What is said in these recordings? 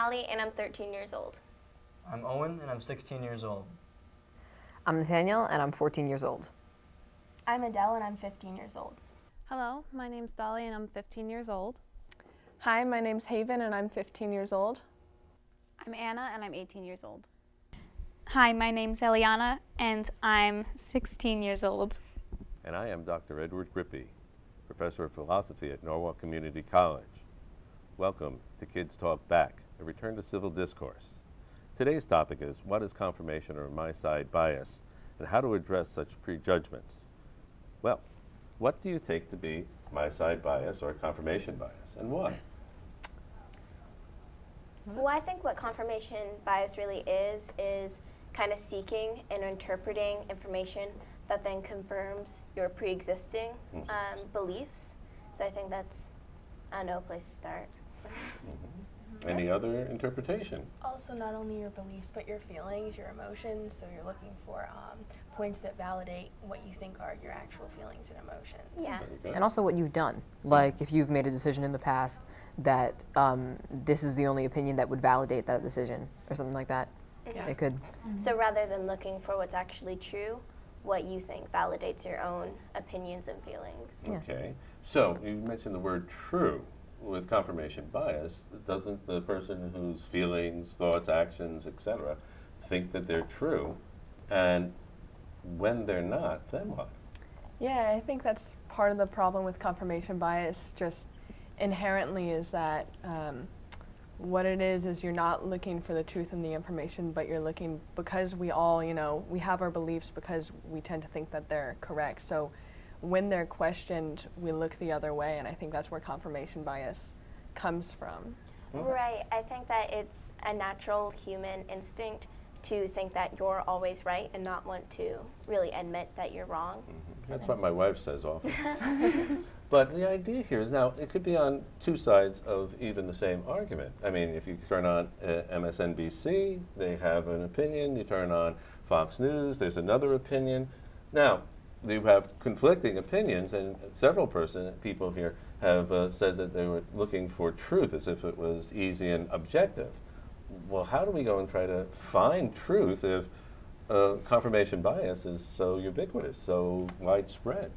Allie, and I'm 13 years old. I'm Owen, and I'm 16 years old. I'm Nathaniel, and I'm 14 years old. I'm Adele, and I'm 15 years old. Hello, my name's Dolly, and I'm 15 years old. Hi, my name's Haven, and I'm 15 years old. I'm Anna, and I'm 18 years old. Hi, my name's Eliana, and I'm 16 years old. And I am Dr. Edward Grippy, Professor of Philosophy at Norwalk Community College. Welcome to Kids Talk Back, a return to civil discourse. Today's topic is what is confirmation or my-side bias, and how to address such prejudgments. Well, what do you take to be my-side bias or confirmation bias, and why? Well, I think what confirmation bias really is kind of seeking and interpreting information that then confirms your pre-existing beliefs. So I think that's no place to start. Any other interpretation? Also, not only your beliefs, but your feelings, your emotions. So you're looking for points that validate what you think are your actual feelings and emotions. Yeah. Okay. And also what you've done. Like if you've made a decision in the past that this is the only opinion that would validate that decision or something like that. Yeah. It could. So rather than looking for what's actually true, what you think validates your own opinions and feelings. Yeah. Okay. So you mentioned the word true. With confirmation bias, doesn't the person whose feelings, thoughts, actions, etc., think that they're true, and when they're not, then what? Yeah, I think that's part of the problem with confirmation bias, just inherently is that what it is you're not looking for the truth in the information, but you're looking, because we all, we have our beliefs because we tend to think that they're correct. So when they're questioned, we look the other way, and I think that's where confirmation bias comes from. Right. I think that it's a natural human instinct to think that you're always right and not want to really admit that you're wrong. That's what my wife says often. But the idea here is now, it could be on two sides of even the same argument. I mean, if you turn on MSNBC, they have an opinion. You turn on Fox News, there's another opinion. Now, you have conflicting opinions, and several people here have said that they were looking for truth as if it was easy and objective. Well, how do we go and try to find truth if confirmation bias is so ubiquitous, so widespread?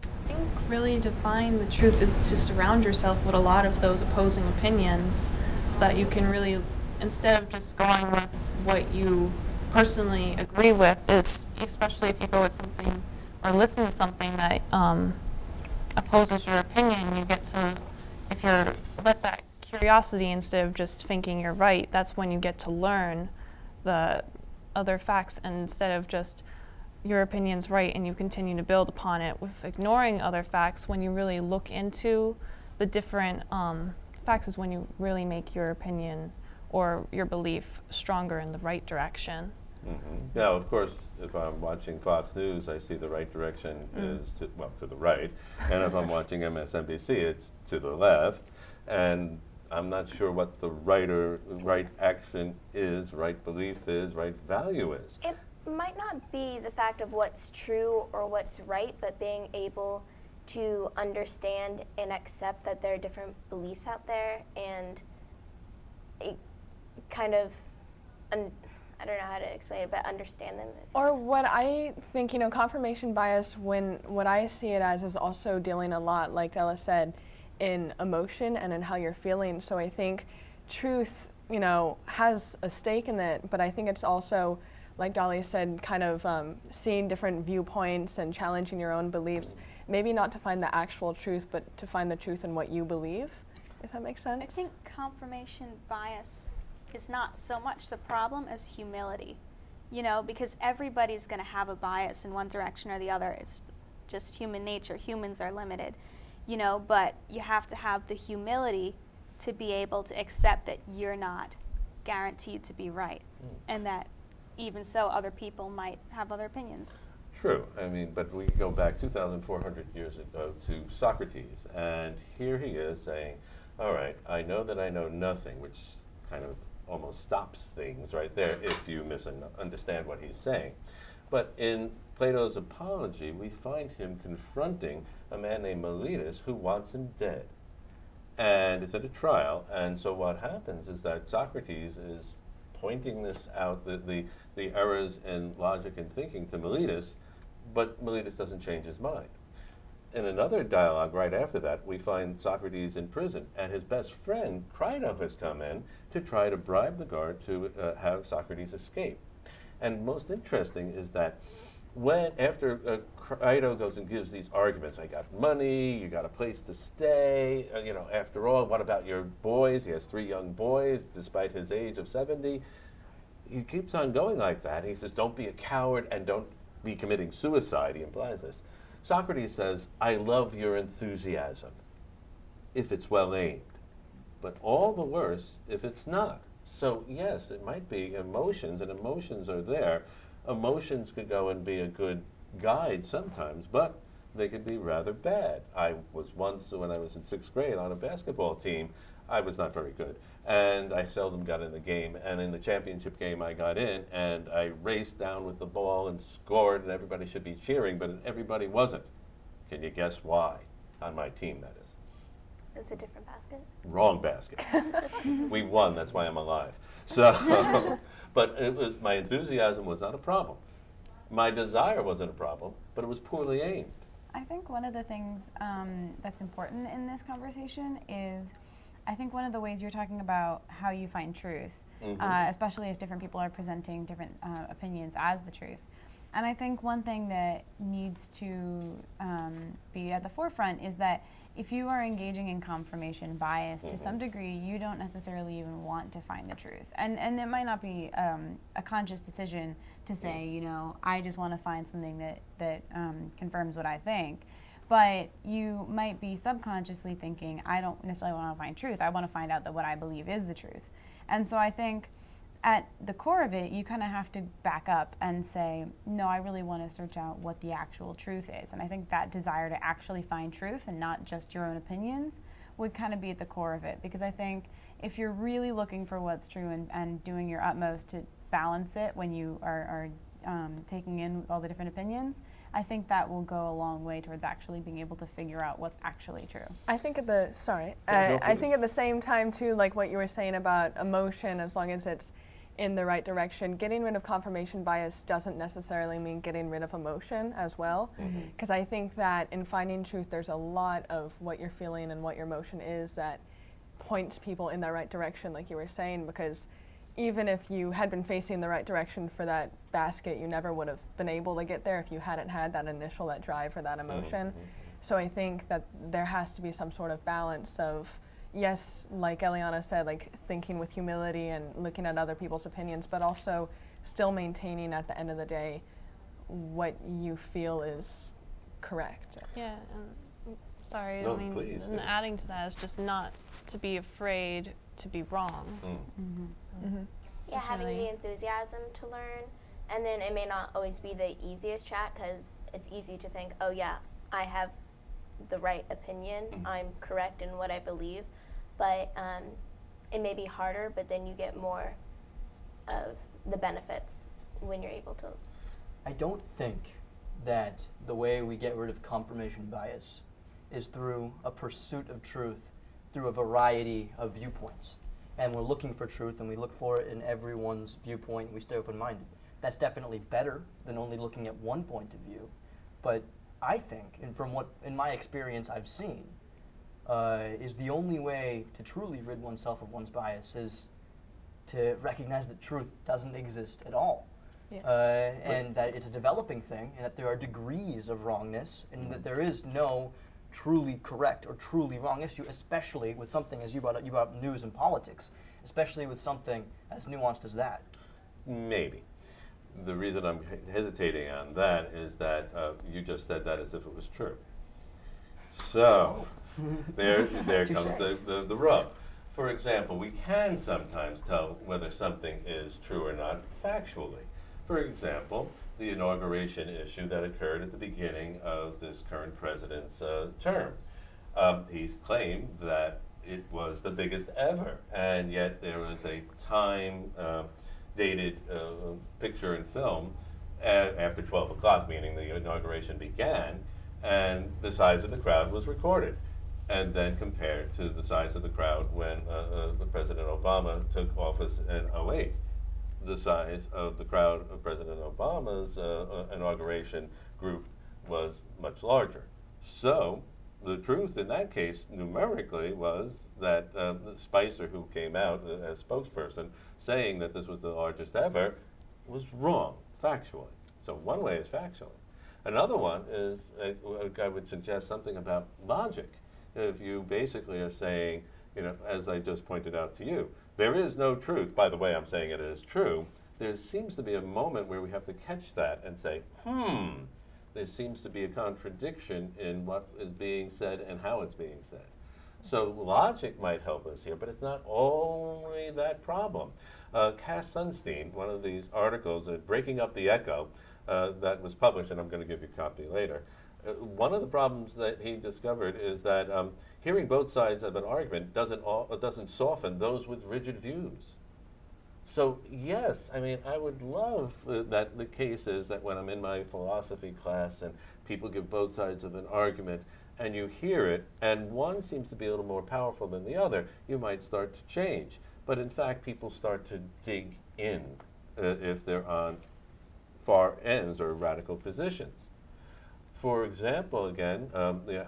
I think really to find the truth is to surround yourself with a lot of those opposing opinions so that you can really, instead of just going with what you personally agree with, it's especially if you go with something or listen to something that opposes your opinion, you get to, if you're let that curiosity instead of just thinking you're right, that's when you get to learn the other facts, and instead of just your opinion's right and you continue to build upon it with ignoring other facts, when you really look into the different facts is when you really make your opinion or your belief stronger in the right direction. Now, of course, if I'm watching Fox News, I see the right direction is to the right, and if I'm watching MSNBC, it's to the left, and I'm not sure what the right action is, right belief is, right value is. It might not be the fact of what's true or what's right, but being able to understand and accept that there are different beliefs out there, and it kind of, I don't know how to explain it, but understand them. Or what I think, confirmation bias, what I see it as is also dealing a lot, like Ella said, in emotion and in how you're feeling. So I think truth, has a stake in it, but I think it's also, like Dolly said, kind of seeing different viewpoints and challenging your own beliefs, maybe not to find the actual truth, but to find the truth in what you believe, if that makes sense. I think confirmation bias is not so much the problem as humility, because everybody's going to have a bias in one direction or the other. It's just human nature. Humans are limited, but you have to have the humility to be able to accept that you're not guaranteed to be right, and that even so, other people might have other opinions. True. I mean, but we go back 2,400 years ago to Socrates, and here he is saying, all right, I know that I know nothing, which kind of almost stops things right there if you misunderstand what he's saying. But in Plato's Apology, we find him confronting a man named Meletus who wants him dead. and it's at a trial. And so what happens is that Socrates is pointing this out, the errors in logic and thinking to Miletus, but Miletus doesn't change his mind. In another dialogue right after that, we find Socrates in prison, and his best friend, Crito, has come in to try to bribe the guard to have Socrates escape. And most interesting is that when, after Crito goes and gives these arguments, I got money, you got a place to stay, after all, what about your boys? He has 3 young boys, despite his age of 70. He keeps on going like that. He says, don't be a coward and don't be committing suicide. He implies this. Socrates says, I love your enthusiasm, if it's well aimed, but all the worse if it's not. So yes, it might be emotions, and emotions are there. Emotions could go and be a good guide sometimes, but they could be rather bad. I was once, when I was in 6th grade, on a basketball team. I was not very good, and I seldom got in the game. And in the championship game, I got in, and I raced down with the ball and scored, and everybody should be cheering, but everybody wasn't. Can you guess why? On my team, that is. It was a different basket. Wrong basket. We won, that's why I'm alive. So, but it was, my enthusiasm was not a problem. My desire wasn't a problem, but it was poorly aimed. I think one of the things that's important in this conversation is, I think one of the ways you're talking about how you find truth, especially if different people are presenting different opinions as the truth. And I think one thing that needs to be at the forefront is that if you are engaging in confirmation bias, to some degree, you don't necessarily even want to find the truth. And it might not be a conscious decision to say, I just want to find something that confirms what I think. But you might be subconsciously thinking, I don't necessarily want to find truth. I want to find out that what I believe is the truth. And so I think at the core of it, you kind of have to back up and say, no, I really want to search out what the actual truth is. And I think that desire to actually find truth and not just your own opinions would kind of be at the core of it. Because I think if you're really looking for what's true and doing your utmost to balance it when you are taking in all the different opinions, I think that will go a long way towards actually being able to figure out what's actually true. I think at the I think at the same time too, like what you were saying about emotion, as long as it's in the right direction, getting rid of confirmation bias doesn't necessarily mean getting rid of emotion as well. Because I think that in finding truth, there's a lot of what you're feeling and what your emotion is that points people in that right direction, like you were saying, because even if you had been facing the right direction for that basket, you never would have been able to get there if you hadn't had that that drive or that emotion. So I think that there has to be some sort of balance of, yes, like Eliana said, like thinking with humility and looking at other people's opinions, but also still maintaining at the end of the day what you feel is correct. Yeah, sorry, No, please, and adding to that is just not to be afraid to be wrong. Yeah, having the enthusiasm to learn, and then it may not always be the easiest track, because it's easy to think, oh yeah, I have the right opinion, I'm correct in what I believe, but it may be harder, but then you get more of the benefits when you're able to. I don't think that the way we get rid of confirmation bias is through a pursuit of truth, through a variety of viewpoints. And we're looking for truth, and we look for it in everyone's viewpoint, and we stay open-minded. That's definitely better than only looking at one point of view. But I think, and from what, in my experience, I've seen, is the only way to truly rid oneself of one's bias is to recognize that truth doesn't exist at all. And that it's a developing thing, and that there are degrees of wrongness, and that there is no truly correct or truly wrong issue, especially with something, as you brought up news and politics, especially with something as nuanced as that. Maybe. The reason I'm hesitating on that is that you just said that as if it was true. So, there comes the rub. For example, we can sometimes tell whether something is true or not factually. For example, the inauguration issue that occurred at the beginning of this current president's term. He's claimed that it was the biggest ever, and yet there was a time-dated picture and film after 12 o'clock, meaning the inauguration began, and the size of the crowd was recorded. and then compared to the size of the crowd when President Obama took office in '08. The size of the crowd of President Obama's inauguration group was much larger. So the truth in that case, numerically, was that Spicer, who came out as spokesperson, saying that this was the largest ever, was wrong, factually. So one way is factually. Another one is, I would suggest something about logic. If you basically are saying, as I just pointed out to you, there is no truth. By the way, I'm saying it is true. There seems to be a moment where we have to catch that and say, there seems to be a contradiction in what is being said and how it's being said. So logic might help us here, but it's not only that problem. Cass Sunstein, one of these articles, Breaking Up the Echo, that was published, and I'm going to give you a copy later. One of the problems that he discovered is that hearing both sides of an argument doesn't soften those with rigid views. So yes, I mean, I would love that the case is that when I'm in my philosophy class and people give both sides of an argument and you hear it and one seems to be a little more powerful than the other, you might start to change. But in fact, people start to dig in if they're on far ends or radical positions. For example, again,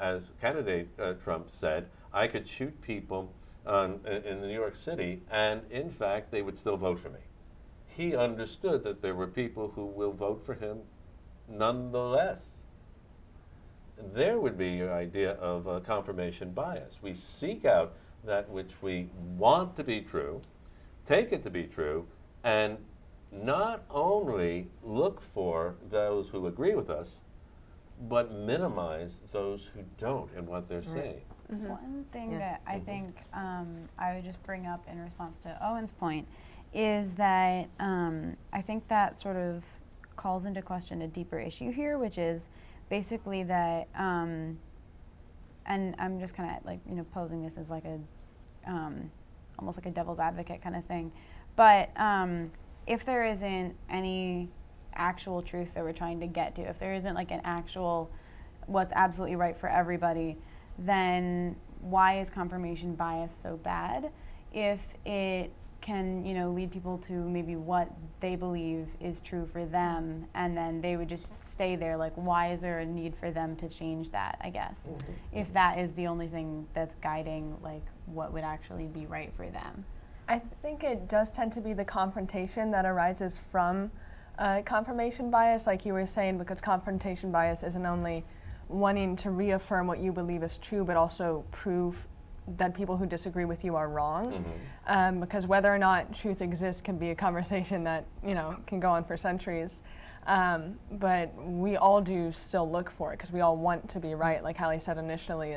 as candidate Trump said, I could shoot people in New York City, and in fact, they would still vote for me. He understood that there were people who will vote for him nonetheless. There would be your idea of confirmation bias. We seek out that which we want to be true, take it to be true, and not only look for those who agree with us, but minimize those who don't in what they're saying. Mm-hmm. One thing that I think I would just bring up in response to Owen's point is that I think that sort of calls into question a deeper issue here, which is basically that, and I'm just kind of like, posing this as like a, almost like a devil's advocate kind of thing. But if there isn't any actual truth that we're trying to get to, if there isn't like an actual what's absolutely right for everybody, then why is confirmation bias so bad if it can, lead people to maybe what they believe is true for them, and then they would just stay there? Like, why is there a need for them to change that, I guess, if that is the only thing that's guiding, like, what would actually be right for them? I think it does tend to be the confrontation that arises from confirmation bias, like you were saying, because confrontation bias isn't only wanting to reaffirm what you believe is true, but also prove that people who disagree with you are wrong. Because whether or not truth exists can be a conversation that can go on for centuries. But we all do still look for it because we all want to be right. Like Hallie said initially,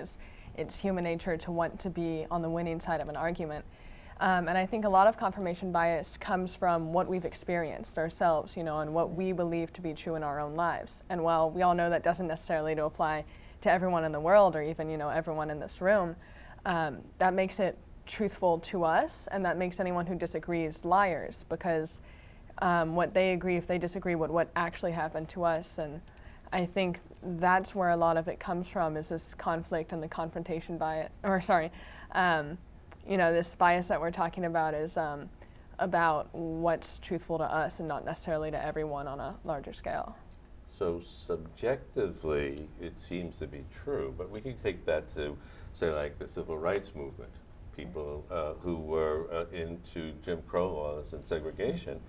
it's human nature to want to be on the winning side of an argument. And I think a lot of confirmation bias comes from what we've experienced ourselves, and what we believe to be true in our own lives. And while we all know that doesn't necessarily apply to everyone in the world or even, everyone in this room, that makes it truthful to us, and that makes anyone who disagrees liars, because what they agree, if they disagree with what actually happened to us. And I think that's where a lot of it comes from, is this conflict and the confrontation bias, this bias that we're talking about is about what's truthful to us and not necessarily to everyone on a larger scale. So subjectively, it seems to be true, but we can take that to, say, like the civil rights movement. People who were into Jim Crow laws and segregation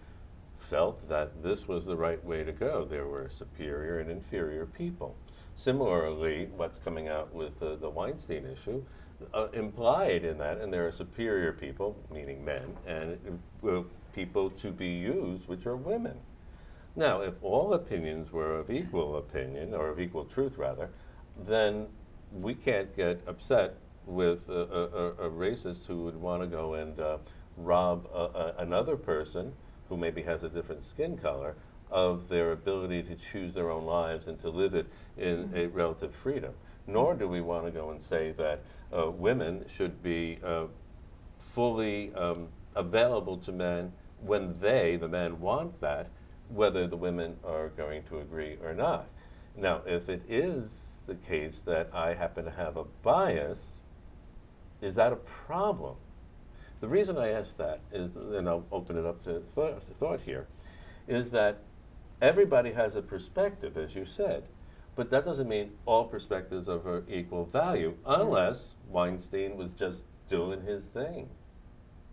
felt that this was the right way to go. There were superior and inferior people. Similarly, what's coming out with the Weinstein issue, implied in that, and there are superior people, meaning men, and people to be used, which are women. Now, if all opinions were of equal opinion, or of equal truth rather, then we can't get upset with a racist who would want to go and rob another person who maybe has a different skin color of their ability to choose their own lives and to live it in a relative freedom. Nor do we want to go and say that women should be fully available to men when the men want that, whether the women are going to agree or not. Now, if it is the case that I happen to have a bias, is that a problem? The reason I ask that is, and I'll open it up to thought here, is that everybody has a perspective, as you said, but that doesn't mean all perspectives are of equal value, unless Weinstein was just doing his thing.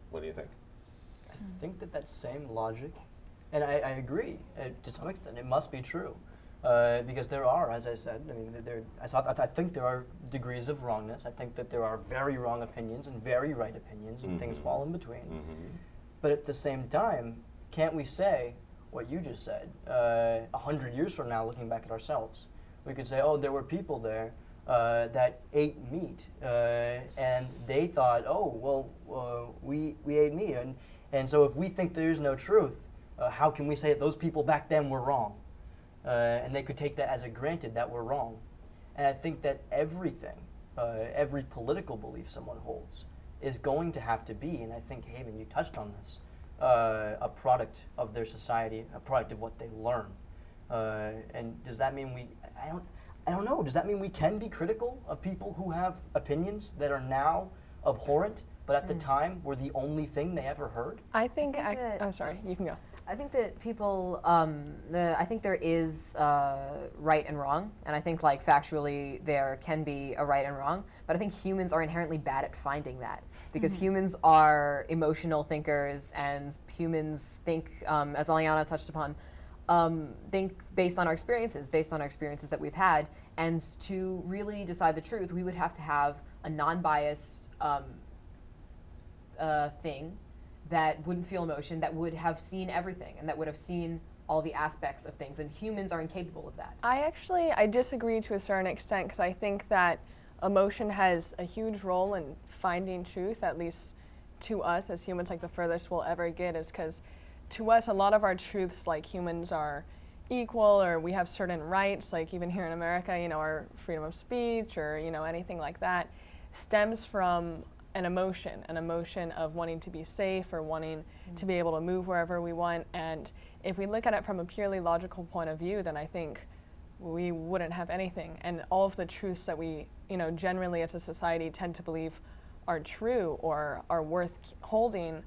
What do you think? I think that same logic, and I agree to some extent, it must be true. Because there are, as I said, I mean, I think there are degrees of wrongness. I think that there are very wrong opinions and very right opinions, and things fall in between. But at the same time, can't we say what you just said? 100 years from now, looking back at ourselves, we could say, oh, there were people there that ate meat, and they thought, oh, well, we ate meat, and so if we think there's no truth, how can we say that those people back then were wrong? And they could take that as a granted that we're wrong. And I think that everything, every political belief someone holds, is going to have to be, and I think, Haven, you touched on this, a product of their society, a product of what they learn. And does that mean I don't know, does that mean we can be critical of people who have opinions that are now abhorrent, but at the time were the only thing they ever heard? I think oh, sorry, you can go. I think that people, I think there is right and wrong, and I think like factually there can be a right and wrong, but I think humans are inherently bad at finding that, because humans are emotional thinkers, and humans think, as Aliana touched upon, think based on our experiences that we've had, and to really decide the truth, we would have to have a non-biased thing that wouldn't feel emotion, that would have seen everything, and that would have seen all the aspects of things, and humans are incapable of that. I disagree to a certain extent, because I think that emotion has a huge role in finding truth, at least to us as humans. Like the furthest we'll ever get is because to us a lot of our truths, like humans are equal, or we have certain rights, like even here in America, our freedom of speech, or anything like that, stems from an emotion of wanting to be safe, or wanting to be able to move wherever we want. And if we look at it from a purely logical point of view, then I think we wouldn't have anything. And all of the truths that we, generally as a society tend to believe are true or are worth holding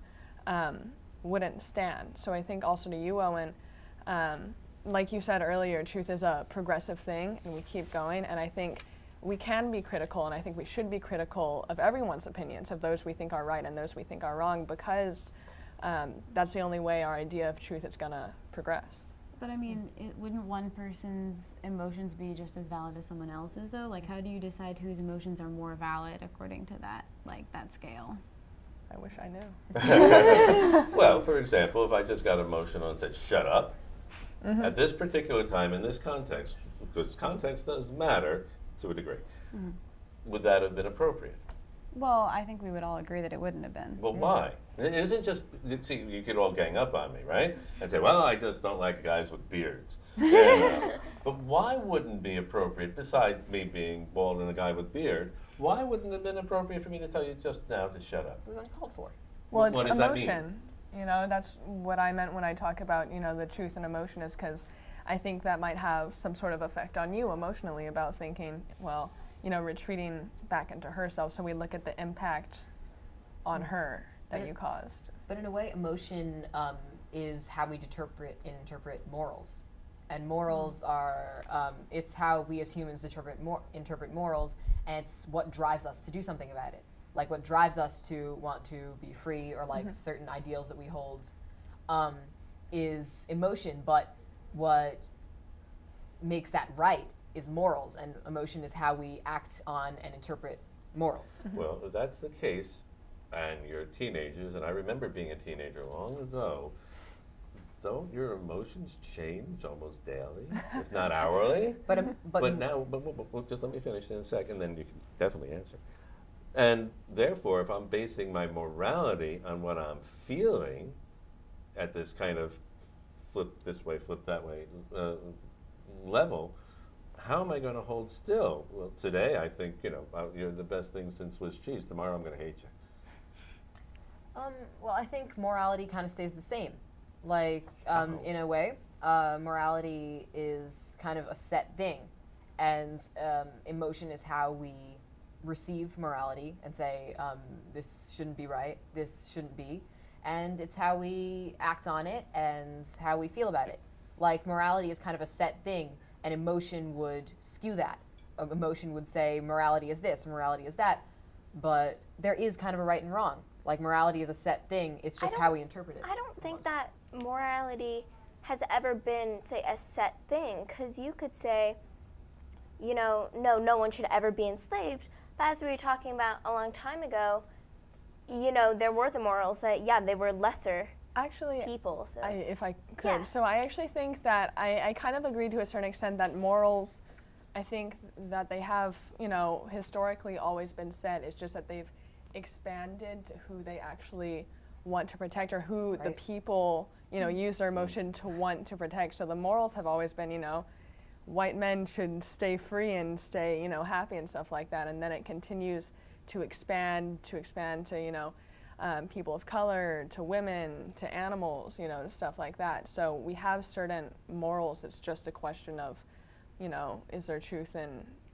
wouldn't stand. So I think also to you, Owen, like you said earlier, truth is a progressive thing, and we keep going. And I think we can be critical, and I think we should be critical of everyone's opinions, of those we think are right and those we think are wrong, because that's the only way our idea of truth is going to progress. But I mean, wouldn't one person's emotions be just as valid as someone else's, though? Like, how do you decide whose emotions are more valid according to that scale? I wish I knew. Well, for example, if I just got emotional and said, shut up, at this particular time in this context, because context does matter to a degree, would that have been appropriate? Well, I think we would all agree that it wouldn't have been. Well, why? It isn't just, see, you could all gang up on me, right? And say, well, I just don't like guys with beards. But why wouldn't it be appropriate, besides me being bald and a guy with beard, why wouldn't it have been appropriate for me to tell you just now to shut up? It was uncalled for. Well, it's what does that mean? emotion. That's what I meant when I talk about, the truth and emotion, is because I think that might have some sort of effect on you emotionally about thinking, well, retreating back into herself. So we look at the impact on her that you caused. But in a way, emotion is how we interpret morals. And morals are, it's how we as humans interpret morals, and it's what drives us to do something about it. Like what drives us to want to be free, or like certain ideals that we hold, is emotion, but what makes that right is morals, and emotion is how we act on and interpret morals. Well, if that's the case, and you're teenagers, and I remember being a teenager long ago, don't your emotions change almost daily, if not hourly? But now, just let me finish in a second, then you can definitely answer. And therefore, if I'm basing my morality on what I'm feeling at this kind of flip this way, flip that way level, how am I going to hold still? Well, today I think, you're the best thing since Swiss cheese. Tomorrow I'm going to hate you. Well, I think morality kind of stays the same. Like, in a way, morality is kind of a set thing, and emotion is how we receive morality and say, this shouldn't be right, this shouldn't be, and it's how we act on it and how we feel about it. Like, morality is kind of a set thing, and emotion would skew that. Emotion would say morality is this, morality is that, but there is kind of a right and wrong. Like, morality is a set thing, it's just how we interpret it. I don't think that morality has ever been, say, a set thing, because you could say, you know, no one should ever be enslaved, but as we were talking about a long time ago, you know, there were the morals that, yeah, they were lesser Actually, people. So. if I could, Yeah. so I actually think that I kind of agree to a certain extent that morals, I think that they have, you know, historically always been set. It's just that they've expanded to who they actually want to protect, or who the people, you know, use their emotion to want to protect. So the morals have always been, you know, white men should stay free and stay, you know, happy and stuff like that. And then it continues to expand to, you know, people of color, to women, to animals, you know, stuff like that. So we have certain morals. It's just a question of, you know, is there truth in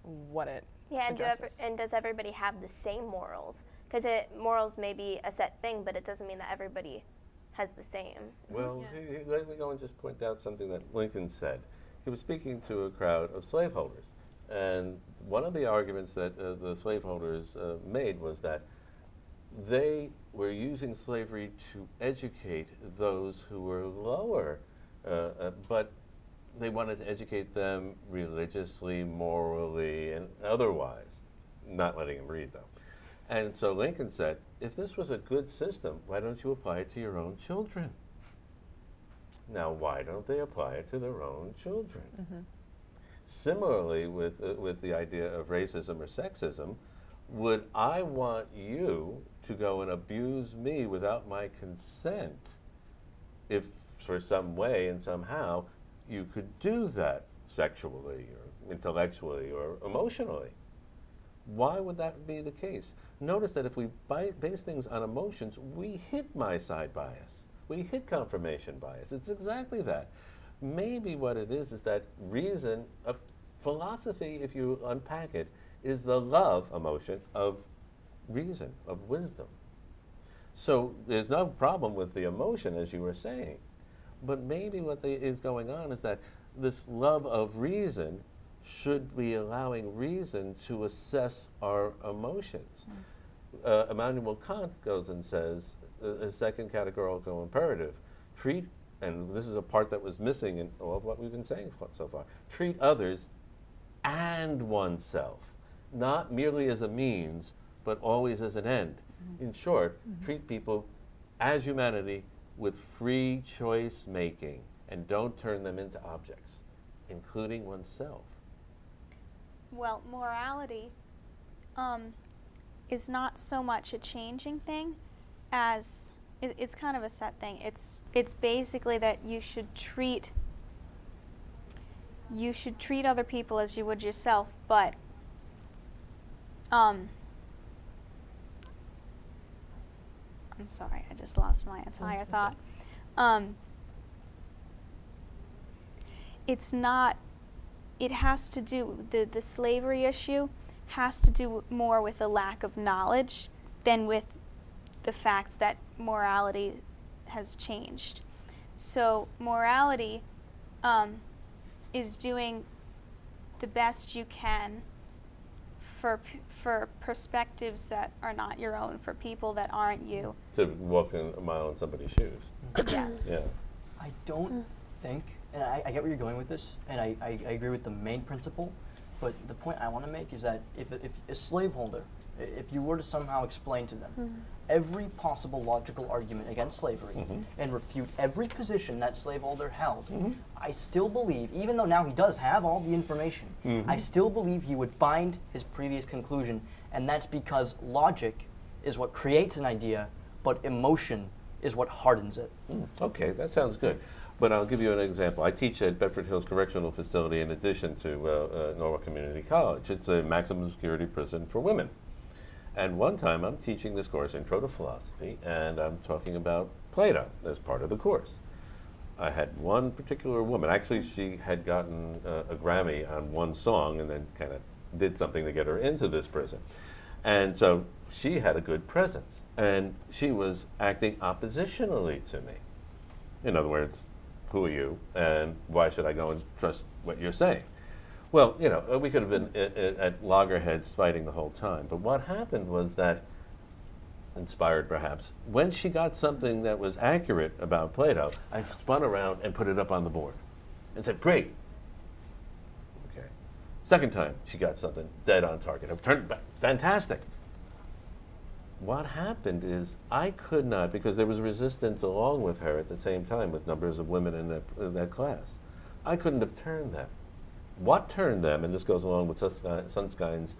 what it addresses? And does everybody have the same morals? Because morals may be a set thing, but it doesn't mean that everybody has the same. Well, let me go and just point out something that Lincoln said. He was speaking to a crowd of slaveholders, and one of the arguments that the slaveholders made was that they were using slavery to educate those who were lower, but they wanted to educate them religiously, morally, and otherwise, not letting them read, though. And so Lincoln said, if this was a good system, why don't you apply it to your own children? Now, why don't they apply it to their own children? Mm-hmm. Similarly, with the idea of racism or sexism, would I want you to go and abuse me without my consent if for some way and somehow you could do that sexually or intellectually or emotionally? Why would that be the case? Notice that if we base things on emotions, we hit my side bias. We hit confirmation bias. It's exactly that. Maybe what it is that reason, philosophy, if you unpack it, is the love emotion of reason, of wisdom. So there's no problem with the emotion, as you were saying. But maybe what is going on is that this love of reason should be allowing reason to assess our emotions. Immanuel Kant goes and says, a second categorical imperative, treat, and this is a part that was missing in all of what we've been saying so far, treat others and oneself, not merely as a means, but always as an end. In short, treat people as humanity with free choice making, and don't turn them into objects, including oneself. Well, morality is not so much a changing thing as it's kind of a set thing. It's basically that you should treat other people as you would yourself, but I'm sorry, I just lost my entire thought. It's not. It has to do, the slavery issue has to do more with a lack of knowledge than with the facts that morality has changed. So morality is doing the best you can for perspectives that are not your own, for people that aren't you. To walk a mile in somebody's shoes. Yes. Yeah. I don't think, and I get where you're going with this, and I agree with the main principle, but the point I want to make is that if a slaveholder, if you were to somehow explain to them every possible logical argument against slavery and refute every position that slaveholder held, I still believe, even though now he does have all the information, I still believe he would find his previous conclusion, and that's because logic is what creates an idea, but emotion is what hardens it. Okay, that sounds good. But I'll give you an example. I teach at Bedford Hills Correctional Facility in addition to Norwalk Community College. It's a maximum security prison for women. And one time I'm teaching this course, Intro to Philosophy, and I'm talking about Plato as part of the course. I had one particular woman. Actually, she had gotten a Grammy on one song and then kind of did something to get her into this prison. And so she had a good presence. And she was acting oppositionally to me. In other words, who are you? And why should I go and trust what you're saying? Well, you know, we could have been at loggerheads fighting the whole time. But what happened was that, inspired perhaps, when she got something that was accurate about Plato, I spun around and put it up on the board and said, great. Okay. Second time, she got something dead on target. I turned it back, fantastic. What happened is I could not, because there was resistance along with her at the same time with numbers of women in that class. I couldn't have turned them. What turned them, and this goes along with Sunskine's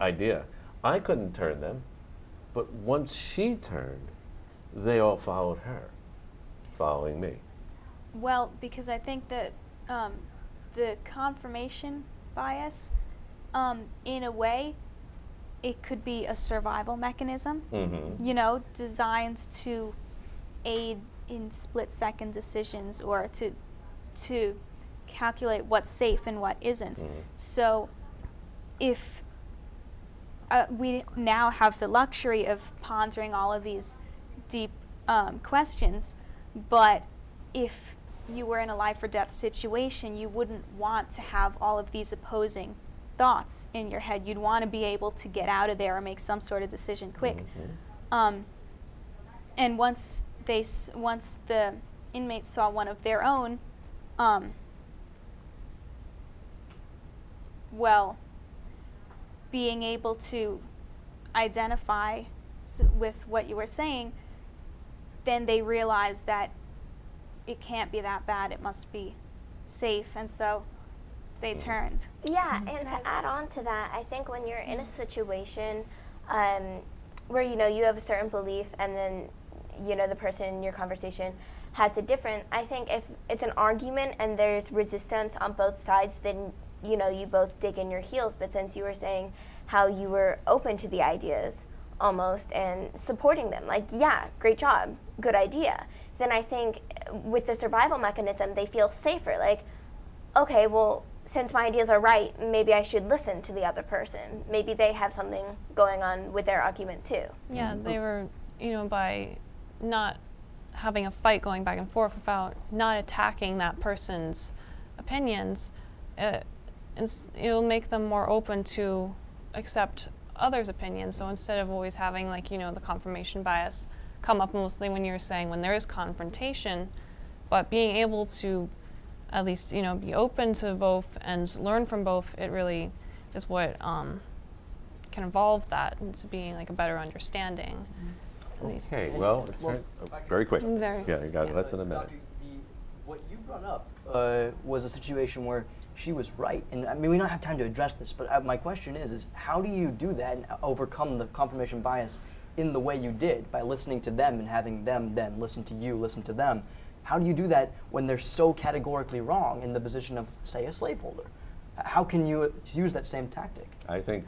idea, I couldn't turn them, but once she turned, they all followed her, following me. Well, because I think that the confirmation bias, in a way, it could be a survival mechanism, you know, designed to aid in split-second decisions or to calculate what's safe and what isn't. So if we now have the luxury of pondering all of these deep questions, but if you were in a life or death situation, you wouldn't want to have all of these opposing thoughts in your head. You'd want to be able to get out of there or make some sort of decision quick. And once the inmates saw one of their own, well, being able to identify with what you were saying, then they realized that it can't be that bad, it must be safe, and so they turned. Yeah, and to add on to that, I think when you're in a situation where, you know, you have a certain belief and then, you know, the person in your conversation has a different, I think if it's an argument and there's resistance on both sides, then, you know, you both dig in your heels. But since you were saying how you were open to the ideas almost and supporting them, like, yeah, great job, good idea, then I think with the survival mechanism, they feel safer. Like, okay, well, since my ideas are right, maybe I should listen to the other person. Maybe they have something going on with their argument too. Yeah, they were, you know, by not having a fight going back and forth about not attacking that person's opinions, it'll make them more open to accept others' opinions. So instead of always having, like, you know, the confirmation bias come up mostly when you're saying when there is confrontation, but being able to at least, you know, be open to both and learn from both, it really is what can evolve that into being like a better understanding. Okay, well, very quick. Very. Yeah, you got less than a minute. Doctor, what you brought up was a situation where she was right, and I mean, we don't have time to address this, but my question is how do you do that and overcome the confirmation bias in the way you did by listening to them and having them then listen to you, listen to them? How do you do that when they're so categorically wrong in the position of, say, a slaveholder? How can you use that same tactic? I think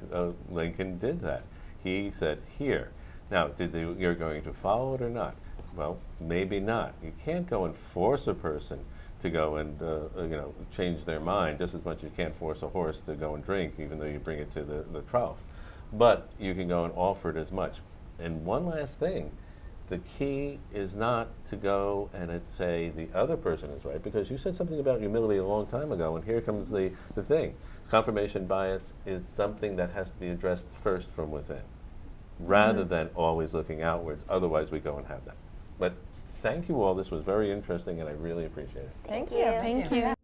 Lincoln did that. He said, here. Now, you're going to follow it or not? Well, maybe not. You can't go and force a person to go and you know, change their mind just as much as you can't force a horse to go and drink, even though you bring it to the trough. But you can go and offer it as much. And one last thing. The key is not to go and say the other person is right, because you said something about humility a long time ago, and here comes the thing. Confirmation bias is something that has to be addressed first from within, rather than always looking outwards. Otherwise, we go and have that. But thank you all. This was very interesting, and I really appreciate it. Thank you. Thank you.